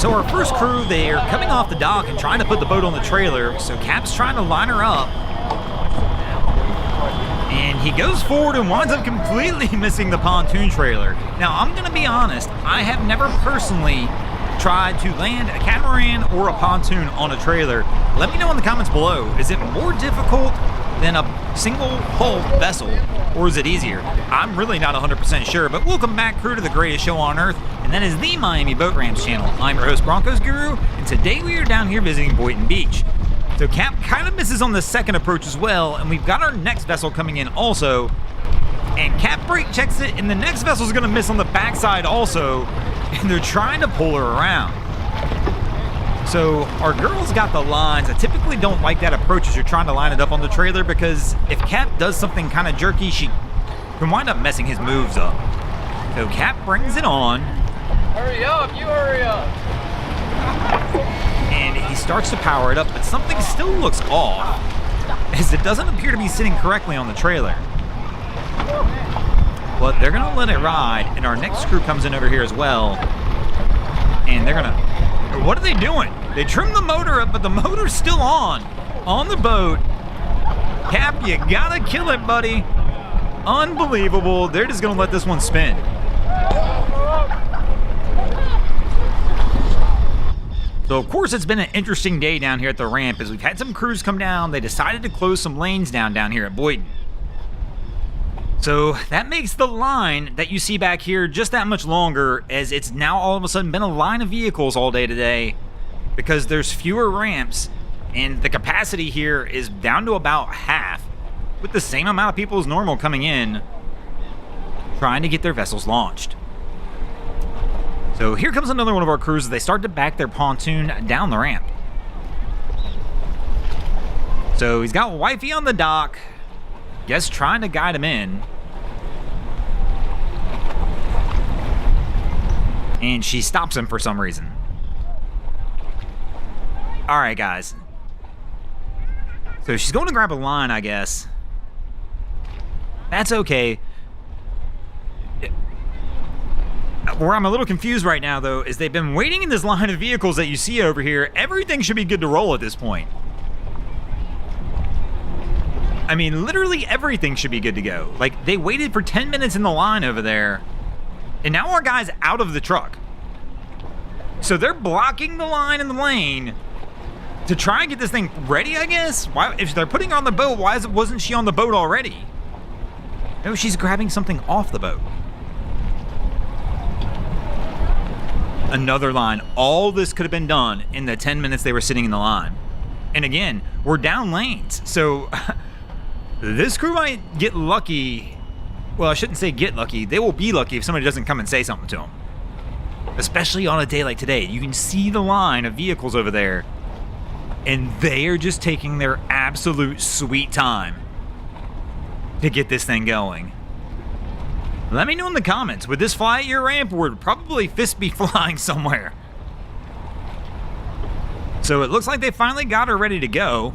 So our first crew, they're coming off the dock and trying to put the boat on the trailer. So Cap's trying to line her up. And he goes forward and winds up completely missing the pontoon trailer. Now, I'm going to be honest, I have never personally tried to land a catamaran or a pontoon on a trailer. Let me know in the comments below, is it more difficult than a single hull vessel, or is it easier? I'm really not 100% sure, but welcome back, crew, to the greatest show on earth, and that is the Miami Boat Ramps channel. I'm your host, Broncos Guru, and today we are down here visiting Boynton Beach. So Cap kind of misses on the second approach as well, and we've got our next vessel coming in also, and Cap brake checks it, and the next vessel is going to miss on the backside also, and they're trying to pull her around. So our girls got the lines. I typically don't like that approach as you're trying to line it up on the trailer, because if Cap does something kind of jerky, she can wind up messing his moves up. So Cap brings it on. Hurry up, you hurry up. And he starts to power it up, but something still looks off, as it doesn't appear to be sitting correctly on the trailer. But they're gonna let it ride, and our next crew comes in over here as well. And they're gonna, what are they doing? They trimmed the motor up, but the motor's still on the boat. Cap, you gotta kill it, buddy. Unbelievable. They're just gonna let this one spin. So of course it's been an interesting day down here at the ramp, as we've had some crews come down. They decided to close some lanes down here at Boynton. So that makes the line that you see back here just that much longer, as it's now all of a sudden been a line of vehicles all day today, because there's fewer ramps and the capacity here is down to about half, with the same amount of people as normal coming in trying to get their vessels launched. So here comes another one of our crews as they start to back their pontoon down the ramp. So he's got wifey on the dock, guess trying to guide him in. And she stops him for some reason. Alright, guys. So she's going to grab a line, I guess. That's okay. Where I'm a little confused right now, though, is they've been waiting in this line of vehicles that you see over here. Everything should be good to roll at this point. I mean, literally everything should be good to go. Like, they waited for 10 minutes in the line over there, and now our guy's out of the truck. So they're blocking the line in the lane to try and get this thing ready, I guess? Why, if they're putting her on the boat, why wasn't she on the boat already? No, she's grabbing something off the boat. Another line. All this could have been done in the 10 minutes they were sitting in the line. And again, we're down lanes, so this crew might get lucky. Well, I shouldn't say get lucky. They will be lucky if somebody doesn't come and say something to them. Especially on a day like today. You can see the line of vehicles over there, and they are just taking their absolute sweet time to get this thing going. Let me know in the comments, would this fly at your ramp, or would probably fist be flying somewhere? So it looks like they finally got her ready to go.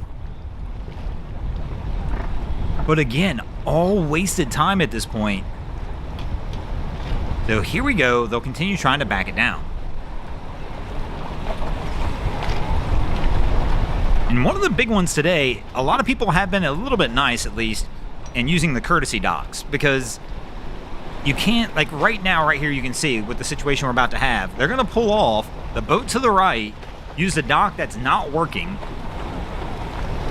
But again, all wasted time at this point. So here we go, they'll continue trying to back it down. And one of the big ones today, a lot of people have been a little bit nice, at least, in using the courtesy docks, because you can't, like right now, right here, you can see with the situation we're about to have, they're gonna pull off the boat to the right, use the dock that's not working.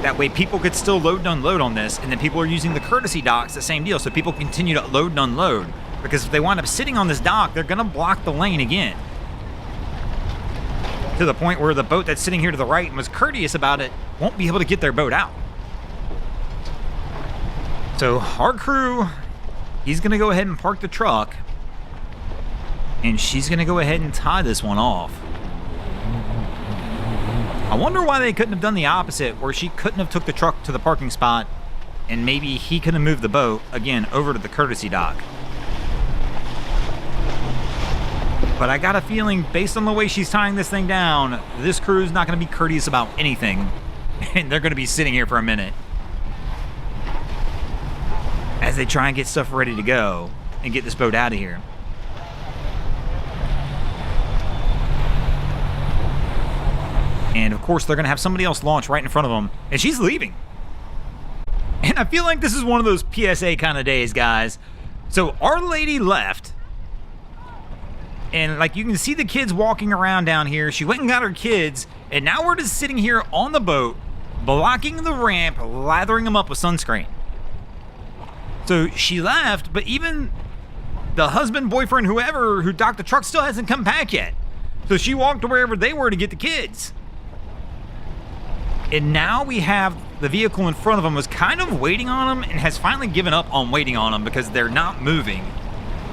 That way people could still load and unload on this, and then people are using the courtesy docks, the same deal, so people continue to load and unload. Because if they wind up sitting on this dock, they're gonna block the lane again. To the point where the boat that's sitting here to the right and was courteous about it won't be able to get their boat out. So our crew, he's gonna go ahead and park the truck, and she's gonna go ahead and tie this one off. I wonder why they couldn't have done the opposite, where she couldn't have took the truck to the parking spot, and maybe he could have moved the boat, again, over to the courtesy dock. But I got a feeling, based on the way she's tying this thing down, this crew's not gonna be courteous about anything, and they're gonna be sitting here for a minute as they try and get stuff ready to go and get this boat out of here. And of course, they're going to have somebody else launch right in front of them, and she's leaving. And I feel like this is one of those PSA kind of days, guys. So Our Lady left, and like you can see the kids walking around down here. She went and got her kids, and now we're just sitting here on the boat, blocking the ramp, lathering them up with sunscreen. So she left, but even the husband, boyfriend, whoever who docked the truck still hasn't come back yet. So she walked to wherever they were to get the kids. And now we have the vehicle in front of them was kind of waiting on them and has finally given up on waiting on them because they're not moving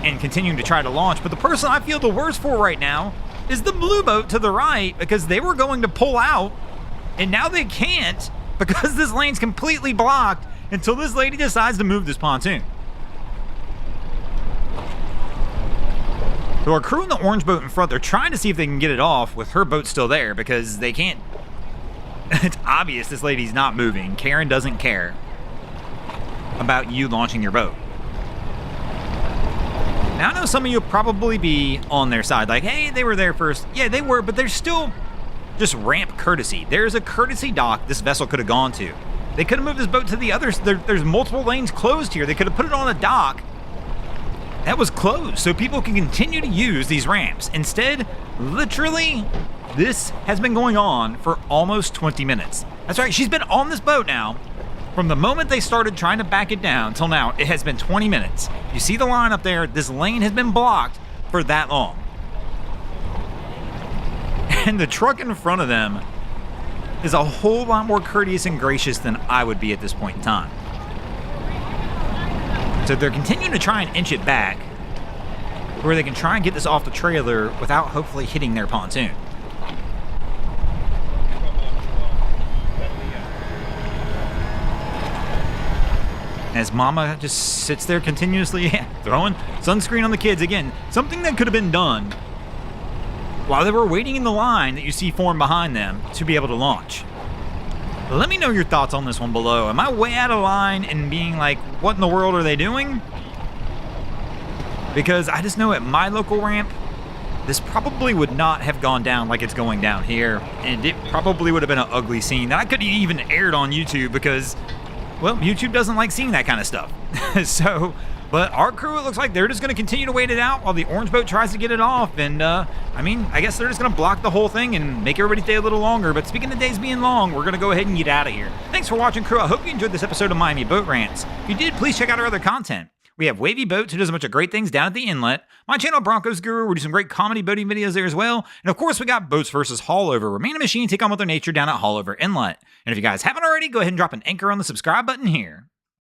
and continuing to try to launch. But the person I feel the worst for right now is the blue boat to the right, because they were going to pull out and now they can't because this lane's completely blocked until this lady decides to move this pontoon. So our crew in the orange boat in front, they're trying to see if they can get it off with her boat still there because they can't. It's obvious this lady's not moving. Karen doesn't care about you launching your boat. Now I know some of you will probably be on their side, like, hey, they were there first. Yeah, they were, but there's still just ramp courtesy. There's a courtesy dock this vessel could have gone to. They could have moved this boat to the others. There's multiple lanes closed here. They could have put it on a dock that was closed so people can continue to use these ramps. Instead, literally, this has been going on for almost 20 minutes. That's right, she's been on this boat now. From the moment they started trying to back it down till now, it has been 20 minutes. You see the line up there? This lane has been blocked for that long. And the truck in front of them is a whole lot more courteous and gracious than I would be at this point in time. So they're continuing to try and inch it back where they can try and get this off the trailer without hopefully hitting their pontoon. As Mama just sits there continuously throwing sunscreen on the kids. Again, something that could have been done while they were waiting in the line that you see form behind them to be able to launch. Let me know your thoughts on this one below. Am I way out of line and being like, what in the world are they doing? Because I just know at my local ramp, this probably would not have gone down like it's going down here. And it probably would have been an ugly scene that I couldn't even aired on YouTube because, well, YouTube doesn't like seeing that kind of stuff. But our crew, it looks like they're just going to continue to wait it out while the orange boat tries to get it off. And, I guess they're just going to block the whole thing and make everybody stay a little longer. But speaking of days being long, we're going to go ahead and get out of here. Thanks for watching, crew. I hope you enjoyed this episode of Miami Boat Rants. If you did, please check out our other content. We have Wavy Boats, who does a bunch of great things down at the inlet. My channel, Broncos Guru, we do some great comedy boating videos there as well. And of course, we got Boats versus Haulover, where man and machine take on Mother Nature down at Haulover Inlet. And if you guys haven't already, go ahead and drop an anchor on the subscribe button here.